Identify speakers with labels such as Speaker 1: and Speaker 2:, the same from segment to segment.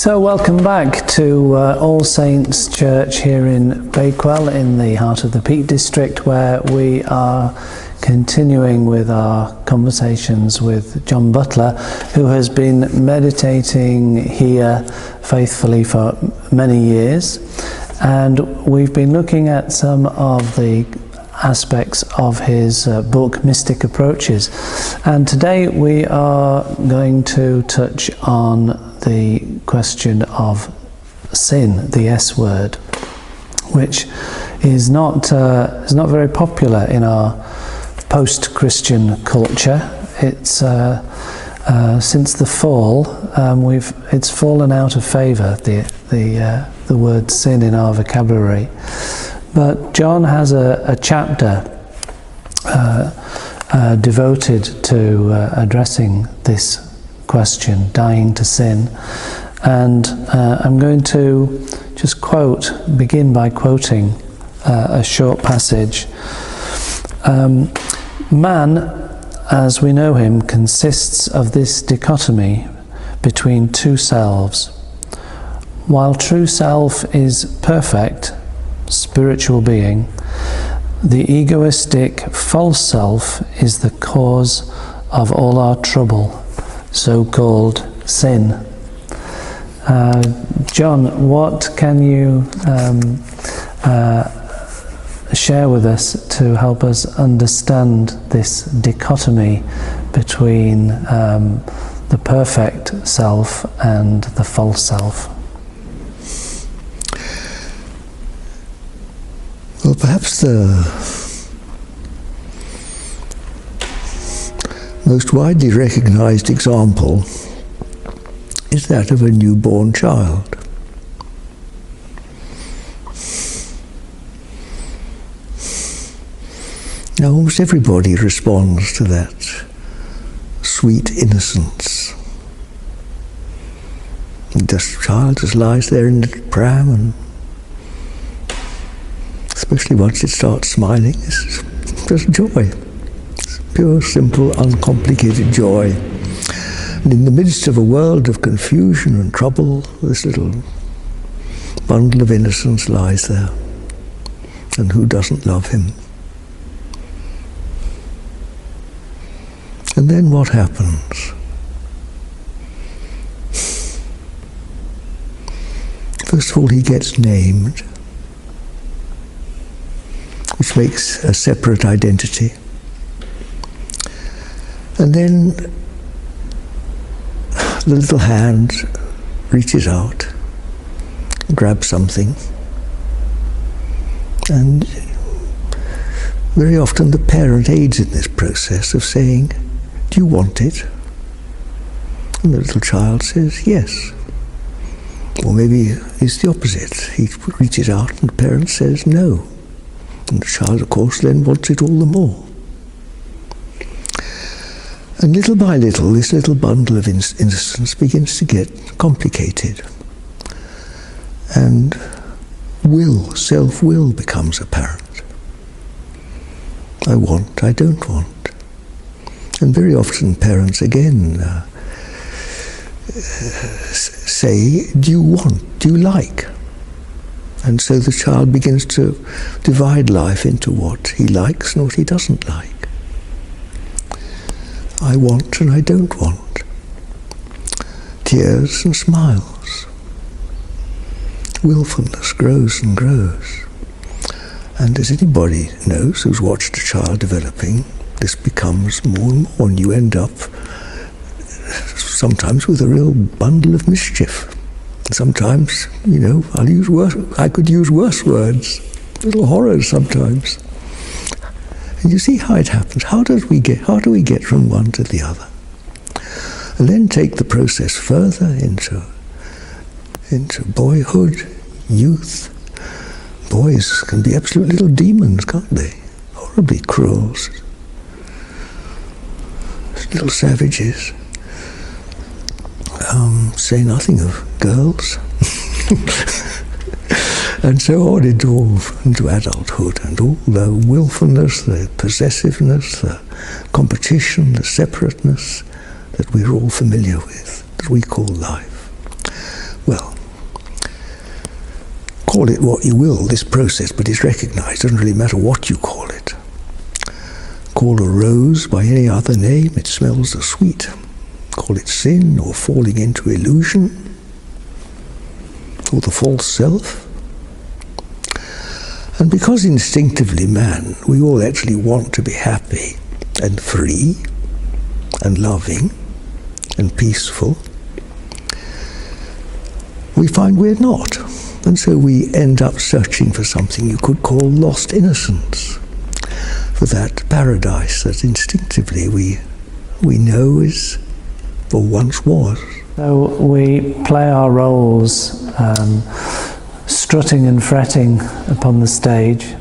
Speaker 1: So welcome back to All Saints Church here in Bakewell in the heart of the Peak District, where we are continuing with our conversations with John Butler, who has been meditating here faithfully for many years, and we've been looking at some of the aspects of his book Mystic Approaches, and today we are going to touch on the question of sin, the S word, which is not very popular in our post-Christian culture. It's since the fall, it's fallen out of favour, the word sin in our vocabulary. But John has a chapter devoted to addressing this question, dying to sin, and I'm going to just begin by quoting a short passage. Man, as we know him, consists of this dichotomy between two selves. While true self is perfect, spiritual being, the egoistic false self is the cause of all our trouble, so-called sin. John, what can you share with us to help us understand this dichotomy between the perfect self and the false self?
Speaker 2: Well, perhaps the most widely recognized example is that of a newborn child. Now, almost everybody responds to that sweet innocence. The child just lies there in the pram, and especially once it starts smiling, it's just joy. It's pure, simple, uncomplicated joy. And in the midst of a world of confusion and trouble, this little bundle of innocence lies there. And who doesn't love him? And then what happens? First of all, he gets named, which makes a separate identity. And then the little hand reaches out, grabs something, and very often the parent aids in this process of saying, "Do you want it?" And the little child says, "Yes." Or maybe it's the opposite. He reaches out and the parent says, "No." And the child, of course, then wants it all the more. And little by little, this little bundle of innocence begins to get complicated. And self-will becomes apparent. I want, I don't want. And very often parents again say, "Do you want? Do you like?" And so the child begins to divide life into what he likes and what he doesn't like. I want and I don't want. Tears and smiles. Willfulness grows and grows. And as anybody knows who's watched a child developing, this becomes more and more, and you end up sometimes with a real bundle of mischief. Sometimes, I could use worse words, little horrors sometimes. And you see how it happens. How do we get from one to the other? And then take the process further into boyhood, youth. Boys can be absolute little demons, can't they? Horribly cruel. Little savages. Say nothing of girls. And so on into adulthood, and all the willfulness, the possessiveness, the competition, the separateness that we're all familiar with, that we call life. well, call it what you will, this process, but it's recognized. It doesn't really matter what you call it. Call a rose by any other name, it smells as sweet. Call it sin or falling into illusion or the false self. And because instinctively, man, we all actually want to be happy and free and loving and peaceful, we find we're not. And so we end up searching for something you could call lost innocence, for that paradise that instinctively we know is, or once was.
Speaker 1: So we play our roles, strutting and fretting upon the stage.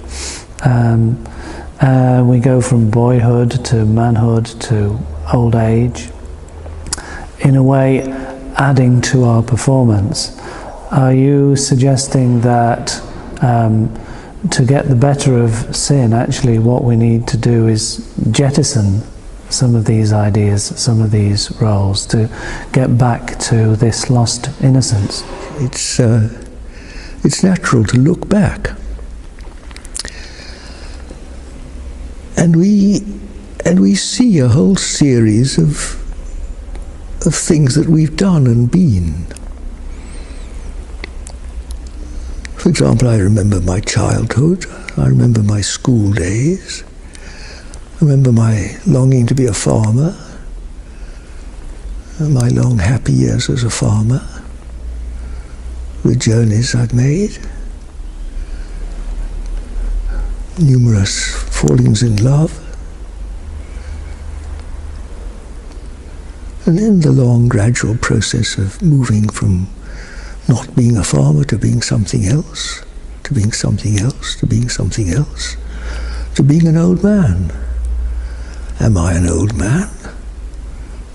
Speaker 1: We go from boyhood to manhood to old age, in a way adding to our performance. Are you suggesting that to get the better of sin, actually what we need to do is jettison some of these ideas, some of these roles, to get back to this lost innocence?
Speaker 2: It's natural to look back. And we see a whole series of things that we've done and been. For example, I remember my childhood, I remember my school days, I remember my longing to be a farmer, my long happy years as a farmer, the journeys I've made, numerous fallings in love, and then the long gradual process of moving from not being a farmer to being something else, to being something else, to being something else, to being an old man. Am I an old man?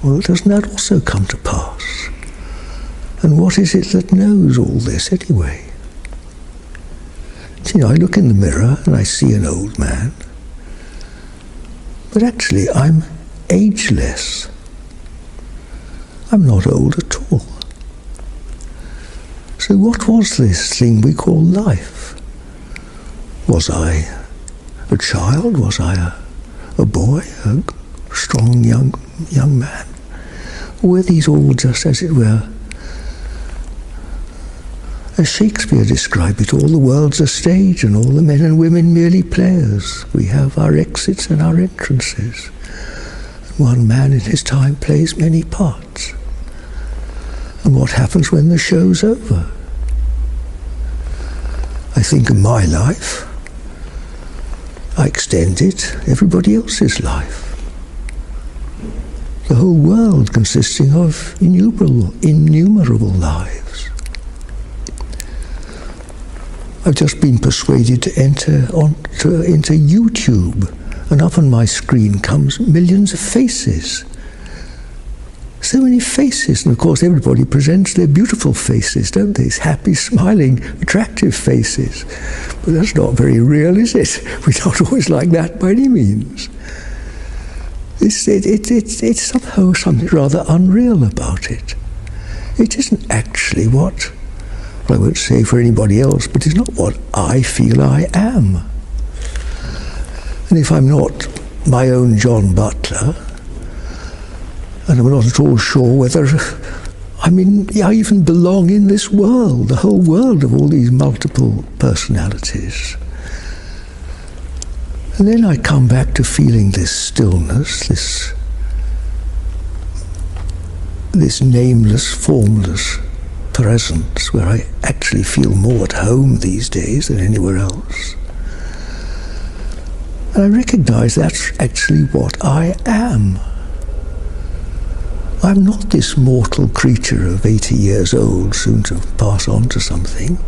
Speaker 2: Well, doesn't that also come to pass? And what is it that knows all this anyway? You know, I look in the mirror and I see an old man, but actually I'm ageless. I'm not old at all. So what was this thing we call life? Was I a child? Was I a boy? A strong young man? Or were these all just, as it were, as Shakespeare described it, all the world's a stage and all the men and women merely players. We have our exits and our entrances. And one man in his time plays many parts. And what happens when the show's over? I think of my life. I extend it, everybody else's life. The whole world consisting of innumerable lives. I've just been persuaded to enter into YouTube, and up on my screen comes millions of faces. So many faces, and of course everybody presents their beautiful faces, don't they? It's happy, smiling, attractive faces. But that's not very real, is it? We're not always like that by any means. It's somehow something rather unreal about it. It isn't actually what, well, I won't say for anybody else, but it's not what I feel I am. And if I'm not my own John Butler, and I'm not at all sure whether, I even belong in this world, the whole world of all these multiple personalities. And then I come back to feeling this stillness, this nameless, formless presence where I actually feel more at home these days than anywhere else. And I recognize that's actually what I am. I'm not this mortal creature of 80 years old, soon to pass on to something.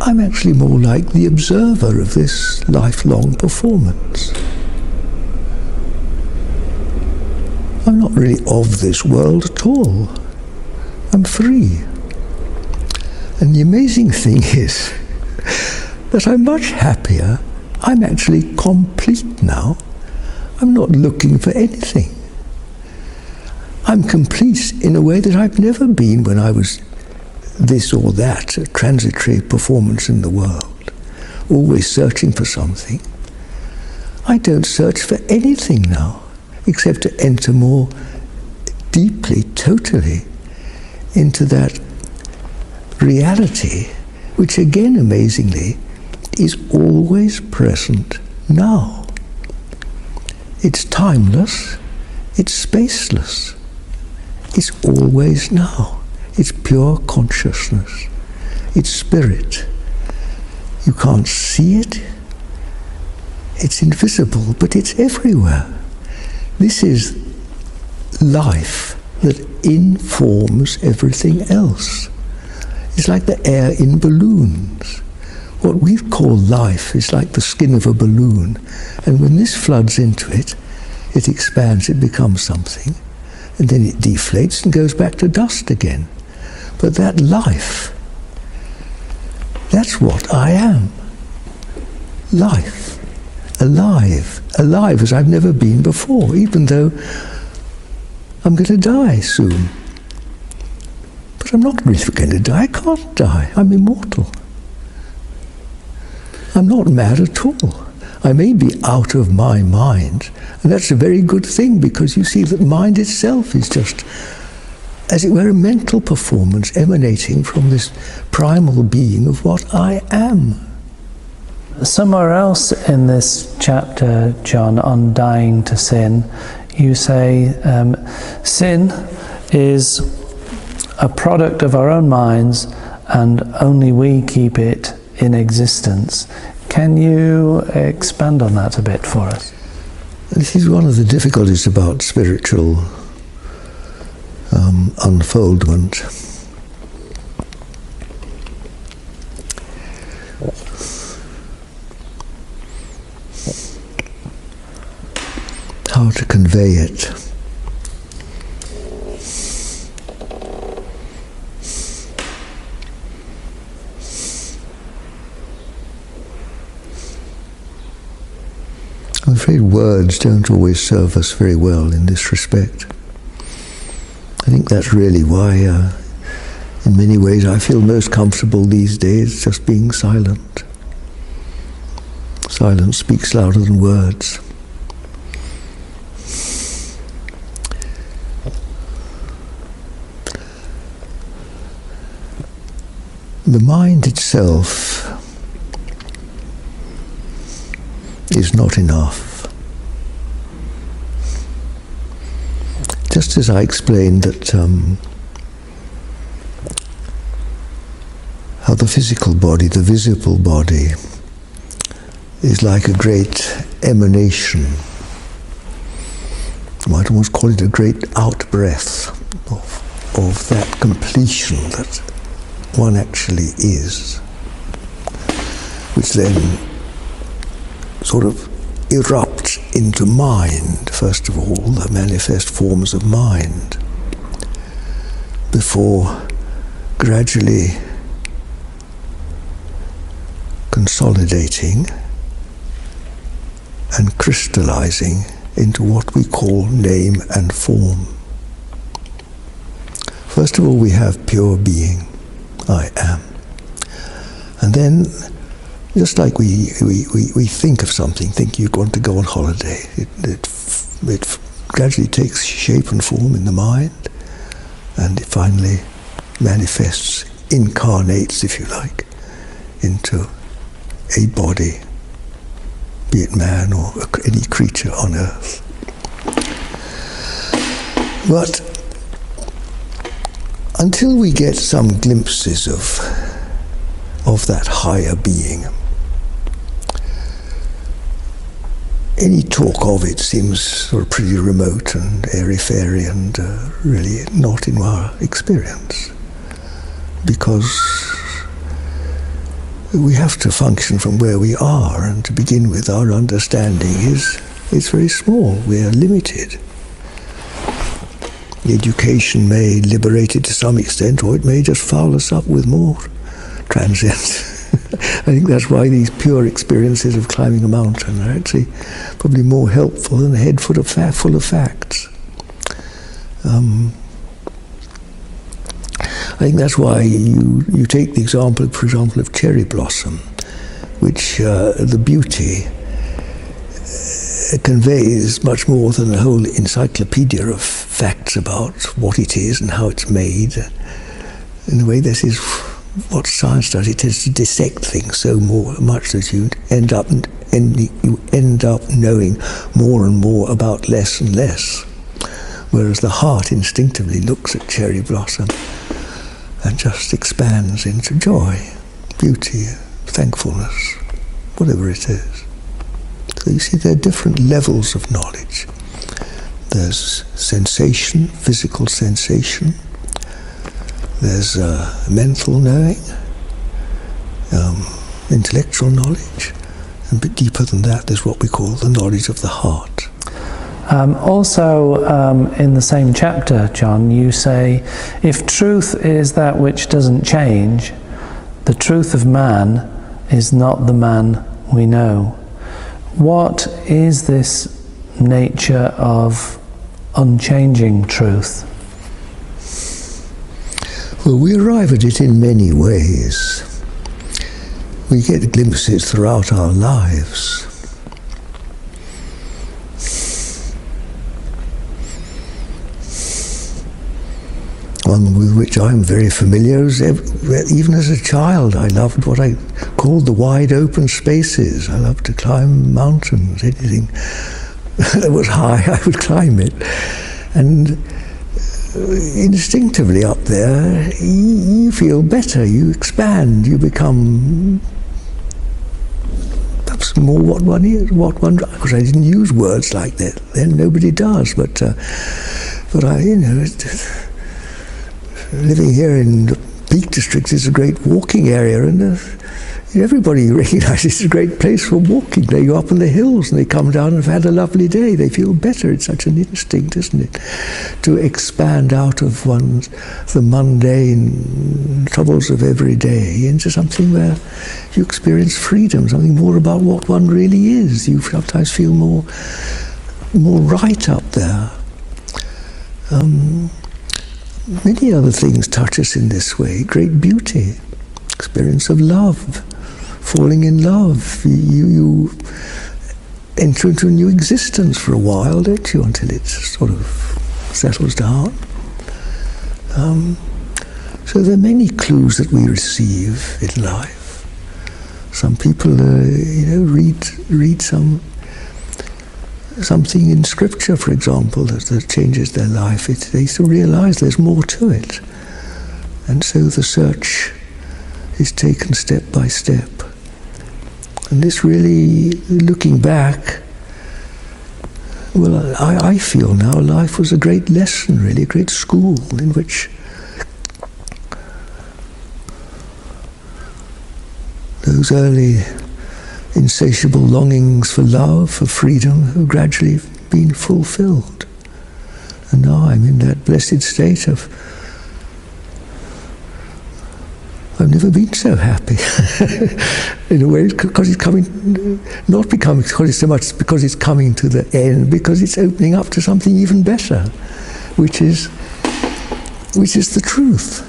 Speaker 2: I'm actually more like the observer of this lifelong performance. I'm not really of this world at all. I'm free. And the amazing thing is that I'm much happier. I'm actually complete now. I'm not looking for anything. I'm complete in a way that I've never been when I was this or that, a transitory performance in the world, always searching for something. I don't search for anything now, except to enter more deeply, totally, into that reality, which again, amazingly, is always present now. It's timeless, it's spaceless, it's always now. It's pure consciousness, it's spirit. You can't see it, it's invisible, but it's everywhere. This is life that informs everything else. It's like the air in balloons. What we call life is like the skin of a balloon, and when this floods into it, it expands, it becomes something, and then it deflates and goes back to dust again. But that life, that's what I am. Life. Alive. Alive as I've never been before, even though I'm going to die soon. But I'm not really going to die. I can't die. I'm immortal. I'm not mad at all. I may be out of my mind, and that's a very good thing, because you see that mind itself is just, as it were, a mental performance emanating from this primal being of what I am.
Speaker 1: Somewhere else in this chapter, John, on dying to sin, you say sin is a product of our own minds and only we keep it in existence. Can you expand on that a bit for us?
Speaker 2: This is one of the difficulties about spiritual unfoldment. How to convey it. I'm afraid words don't always serve us very well in this respect. I think that's really why, in many ways, I feel most comfortable these days just being silent. Silence speaks louder than words. The mind itself is not enough. Just as I explained that how the physical body, the visible body, is like a great emanation. You might almost call it a great out-breath of that completion that one actually is, which then sort of erupts into mind, first of all, the manifest forms of mind, before gradually consolidating and crystallizing into what we call name and form. First of all, we have pure being, I am. And then, just like we think of something, think you want to go on holiday, it gradually takes shape and form in the mind, and it finally manifests, incarnates, if you like, into a body, be it man or any creature on earth. But until we get some glimpses of that higher being, any talk of it seems sort of pretty remote and airy-fairy and really not in our experience, because we have to function from where we are, and to begin with, our understanding is very small. We are limited. Education may liberate it to some extent, or it may just foul us up with more transcendence. I think that's why these pure experiences of climbing a mountain are actually probably more helpful than a head full of facts. I think that's why you take the example, for example, of cherry blossom, which the beauty conveys much more than a whole encyclopedia of facts about what it is and how it's made. In a way, this is what science does. It tends to dissect things so much that you end up knowing more and more about less and less. Whereas the heart instinctively looks at cherry blossom and just expands into joy, beauty, thankfulness, whatever it is. So you see, there are different levels of knowledge. There's sensation, physical sensation. There's mental knowing, intellectual knowledge, and a bit deeper than that, there's what we call the knowledge of the heart.
Speaker 1: Also, in the same chapter, John, you say, if truth is that which doesn't change, the truth of man is not the man we know. What is this nature of unchanging truth?
Speaker 2: Well, we arrive at it in many ways. We get glimpses throughout our lives. One with which I'm very familiar is, even as a child, I loved what I called the wide open spaces. I loved to climb mountains. Anything that was high, I would climb it. And instinctively up there, you feel better, you expand, you become perhaps more what one is, because I didn't use words like that then, nobody does, but I, living here in the Peak District is a great walking area, and everybody recognises it's a great place for walking. They go up in the hills and they come down and have had a lovely day. They feel better. It's such an instinct, isn't it, to expand out of the mundane troubles of every day into something where you experience freedom, something more about what one really is. You sometimes feel more right up there. Many other things touch us in this way. Great beauty, experience of love, falling in love. You enter into a new existence for a while, don't you, until it sort of settles down. So there are many clues that we receive in life. Some people, read something in Scripture, for example, that changes their life. They still realise there's more to it. And so the search is taken step by step. And this really, looking back, well, I feel now life was a great lesson, really, a great school in which those early insatiable longings for love, for freedom, have gradually been fulfilled. And now I'm in that blessed state of, I've never been so happy. In a way, because it's coming, not because it's so much because it's coming to the end, because it's opening up to something even better, which is the truth.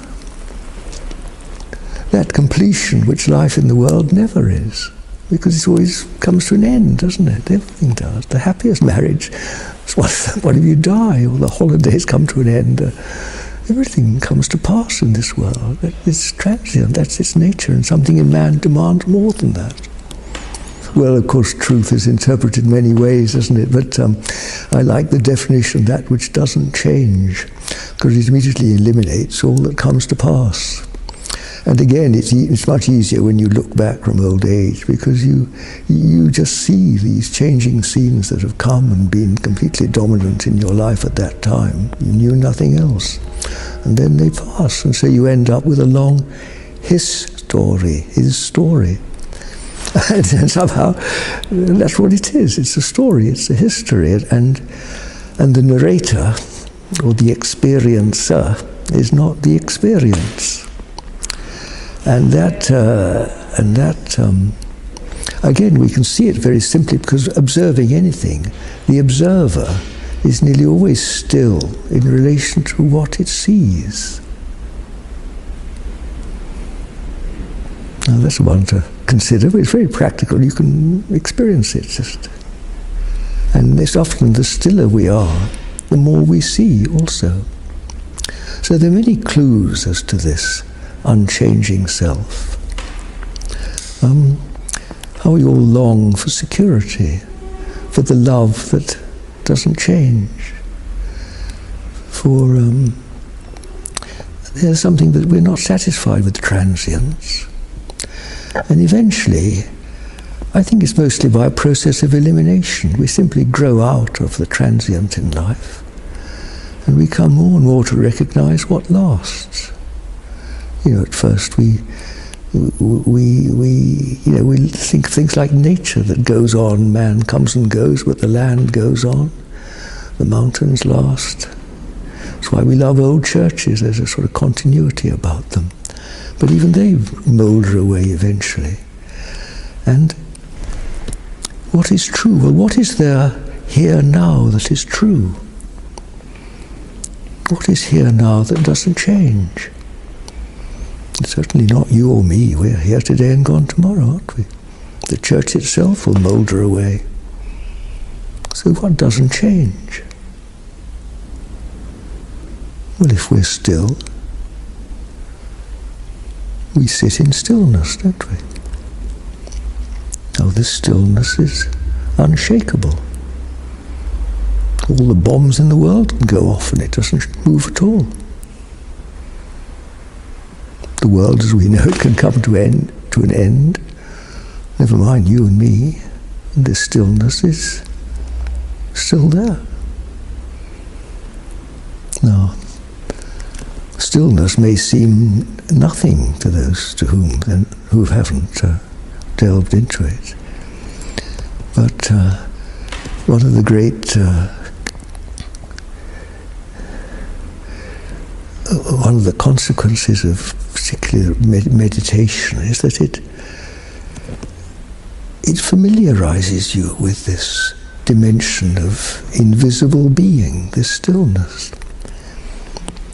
Speaker 2: That completion which life in the world never is. Because it always comes to an end, doesn't it? Everything does. The happiest marriage is one of you die, or the holidays come to an end. Everything comes to pass in this world. It's transient, that's its nature, and something in man demands more than that. Well, of course, truth is interpreted many ways, isn't it? But I like the definition, that which doesn't change, because it immediately eliminates all that comes to pass. And again, it's much easier when you look back from old age, because you just see these changing scenes that have come and been completely dominant in your life at that time. You knew nothing else. And then they pass, and so you end up with a long his story. And somehow, that's what it is. It's a story, it's a history. And the narrator, or the experiencer, is not the experience. And that, again, we can see it very simply because observing anything, the observer is nearly always still in relation to what it sees. Now that's one to consider, but it's very practical. You can experience it just. And it's often the stiller we are, the more we see also. So there are many clues as to this unchanging self. How we all long for security, for the love that doesn't change, for there's something that we're not satisfied with transience. And eventually, I think it's mostly by a process of elimination. We simply grow out of the transient in life, and we come more and more to recognize what lasts. At first we think of things like nature that goes on. Man comes and goes, but the land goes on. The mountains last. That's why we love old churches. There's a sort of continuity about them. But even they moulder away eventually. And what is true? Well, what is there here now that is true? What is here now that doesn't change? It's certainly not you or me. We're here today and gone tomorrow, aren't we? The church itself will moulder away. So what doesn't change? Well, if we're still, we sit in stillness, don't we? Now this stillness is unshakable. All the bombs in the world can go off and it doesn't move at all. The world as we know it can come to an end. Never mind you and me. And this stillness is still there. Now, stillness may seem nothing to those to who haven't delved into it. But one of the great one of the consequences of particularly meditation is that it familiarizes you with this dimension of invisible being, this stillness.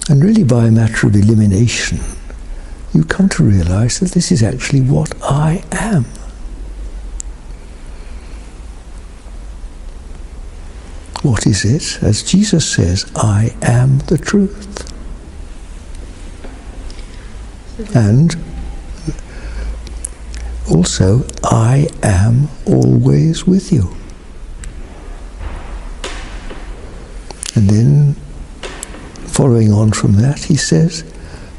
Speaker 2: And really by a matter of elimination, you come to realize that this is actually what I am. What is it? As Jesus says, I am the truth. And also, I am always with you. And then, following on from that, he says,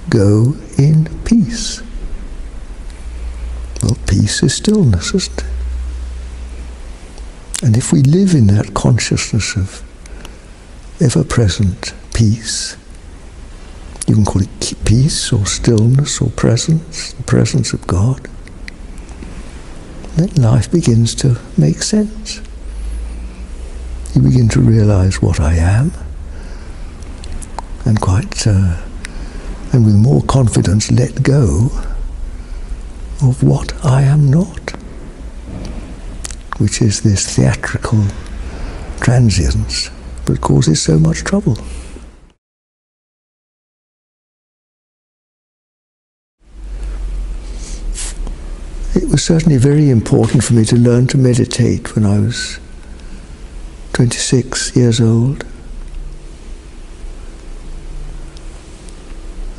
Speaker 2: go in peace. Well, peace is stillness, isn't it? And if we live in that consciousness of ever-present peace, you can call it peace or stillness or presence, the presence of God, then life begins to make sense. You begin to realize what I am, and and with more confidence let go of what I am not, which is this theatrical transience that causes so much trouble. It was certainly very important for me to learn to meditate when I was 26 years old.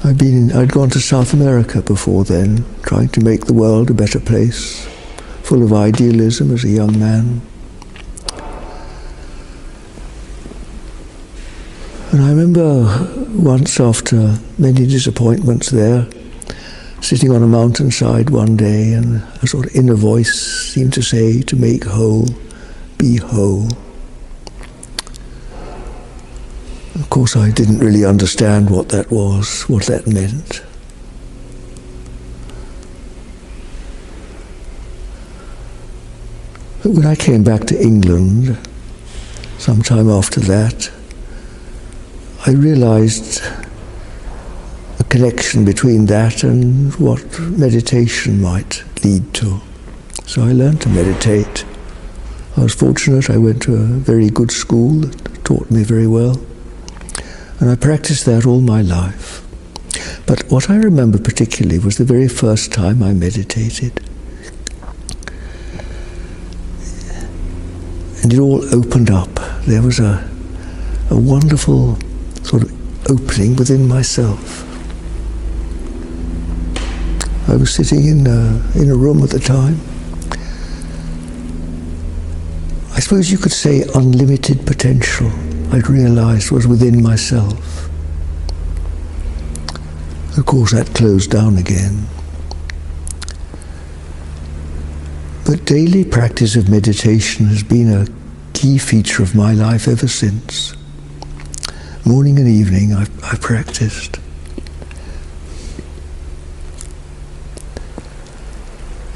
Speaker 2: I'd gone to South America before then, trying to make the world a better place, full of idealism as a young man. And I remember once, after many disappointments there, sitting on a mountainside one day, and a sort of inner voice seemed to say, to make whole, be whole. Of course, I didn't really understand what that was, what that meant. But when I came back to England, sometime after that, I realized a connection between that and what meditation might lead to. So I learned to meditate. I was fortunate, I went to a very good school that taught me very well. And I practiced that all my life. But what I remember particularly was the very first time I meditated. And it all opened up. There was a wonderful sort of opening within myself. I was sitting in a room at the time. I suppose you could say unlimited potential, I'd realized was within myself. Of course, that closed down again. But daily practice of meditation has been a key feature of my life ever since. Morning and evening I've practiced.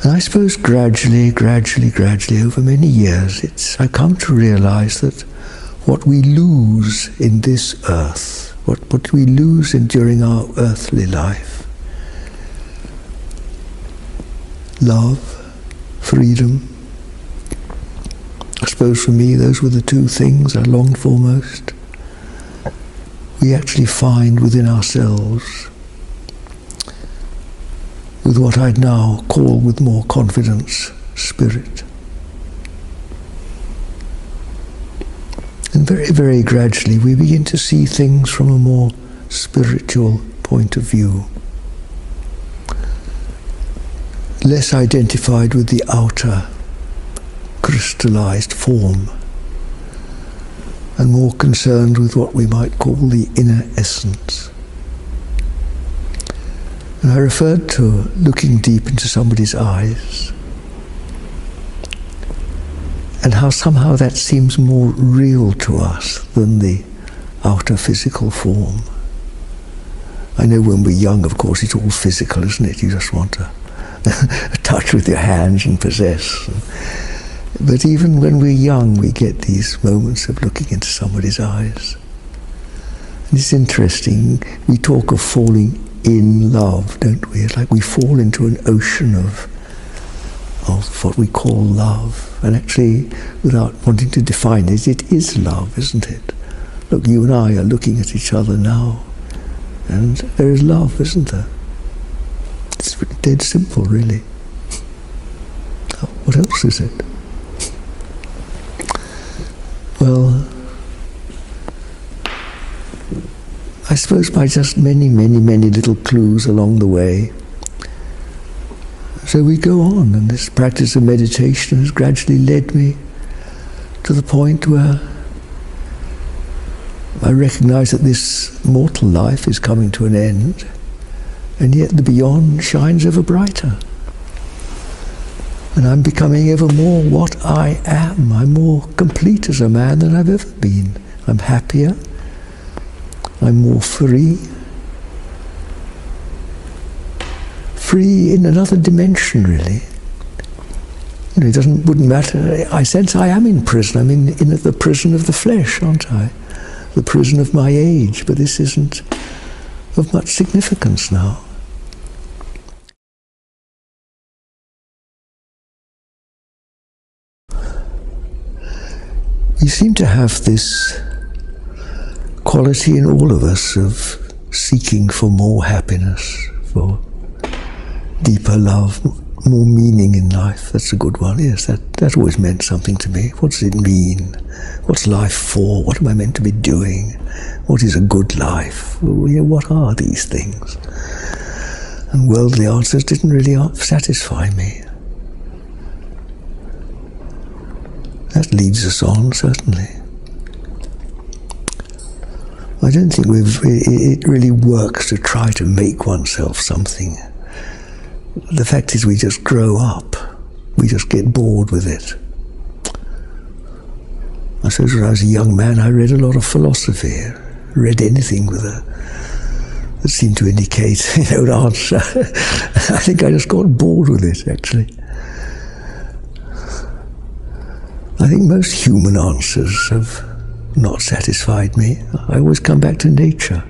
Speaker 2: And I suppose gradually, over many years, I've come to realize that what we lose in this earth, what we lose during our earthly life, love, freedom, I suppose for me those were the two things I longed for most, we actually find within ourselves, with what I'd now call with more confidence, spirit. And very, very gradually we begin to see things from a more spiritual point of view. Less identified with the outer crystallized form, and more concerned with what we might call the inner essence. And I referred to looking deep into somebody's eyes, and how somehow that seems more real to us than the outer physical form. I know when we're young, of course, it's all physical, isn't it? You just want to touch with your hands and possess. But even when we're young, we get these moments of looking into somebody's eyes. And it's interesting, we talk of falling in love, don't we? It's like we fall into an ocean of what we call love. And actually, without wanting to define it, it is love, isn't it? Look, you and I are looking at each other now, and there is love, isn't there? It's dead simple, really. What else is it? Well, I suppose by just many little clues along the way. So we go on, and this practice of meditation has gradually led me to the point where I recognize that this mortal life is coming to an end, and yet the beyond shines ever brighter. And I'm becoming ever more what I am. I'm more complete as a man than I've ever been. I'm happier. I'm more free. Free in another dimension, really. You know, it wouldn't matter. I sense I am in prison. I'm in the prison of the flesh, aren't I? The prison of my age. But this isn't of much significance now. We seem to have this quality in all of us of seeking for more happiness, for deeper love, more meaning in life. That's a good one. Yes, that always meant something to me. What does it mean? What's life for? What am I meant to be doing? What is a good life? What are these things? And worldly answers didn't really satisfy me. That leads us on, certainly. I don't think it really works to try to make oneself something. The fact is we just grow up. We just get bored with it. I suppose when I was a young man, I read a lot of philosophy. Read anything that seemed to indicate, an answer. I think I just got bored with it, actually. I think most human answers have not satisfied me. I always come back to nature.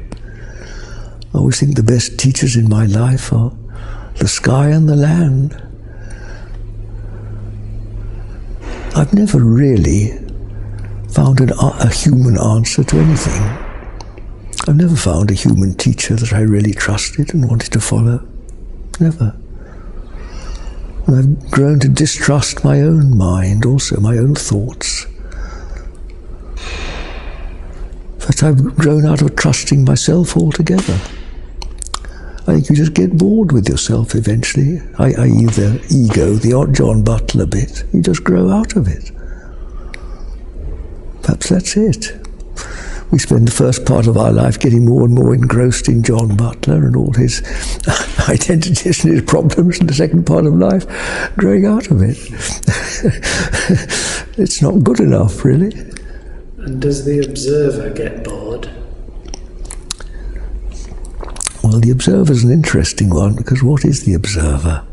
Speaker 2: I always think the best teachers in my life are the sky and the land. I've never really found a human answer to anything. I've never found a human teacher that I really trusted and wanted to follow. Never. And I've grown to distrust my own mind, also my own thoughts. In fact, I've grown out of trusting myself altogether. I think you just get bored with yourself eventually, i.e. the ego, the John Butler bit. You just grow out of it. Perhaps that's it. We spend the first part of our life getting more and more engrossed in John Butler and all his identities and his problems, and the second part of life growing out of it. It's not good enough, really.
Speaker 1: And does the observer get bored?
Speaker 2: Well, the observer is an interesting one, because what is the observer?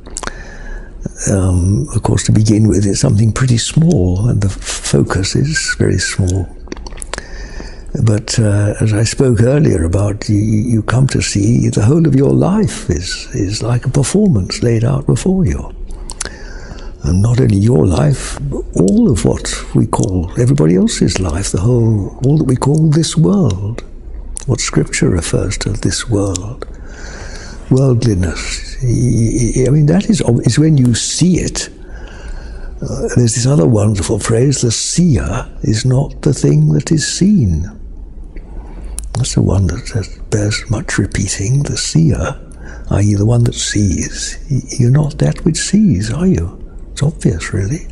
Speaker 2: Of course, to begin with, it's something pretty small, and the focus is very small. But as I spoke earlier about, you come to see the whole of your life is like a performance laid out before you. And not only your life, but all of what we call everybody else's life, all that we call this world, what Scripture refers to, this world, worldliness. I mean, that is when you see it. There's this other wonderful phrase, the seer is not the thing that is seen. That's the one that bears much repeating, the seer, i.e. the one that sees. You're not that which sees, are you? It's obvious, really.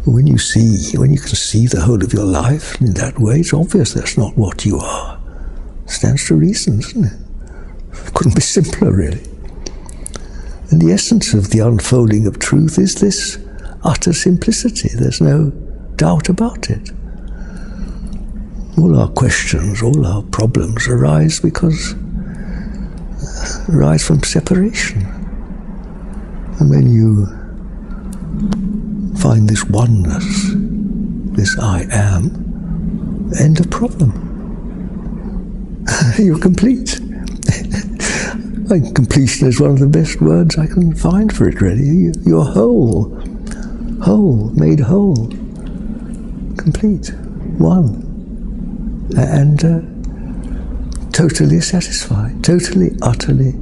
Speaker 2: When you can see the whole of your life in that way, it's obvious that's not what you are. It stands to reason, doesn't it? It couldn't be simpler, really. And the essence of the unfolding of truth is this utter simplicity. There's no doubt about it. All our questions, all our problems arise from separation. And when you find this oneness, this I am, end of problem. You're complete. I think completion is one of the best words I can find for it, really. You're whole, made whole, complete, one. And totally satisfied, totally, utterly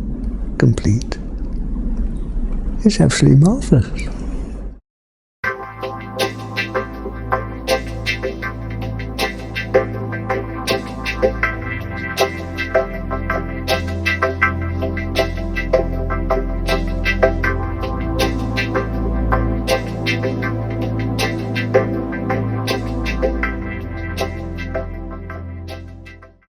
Speaker 2: complete. It's absolutely marvelous.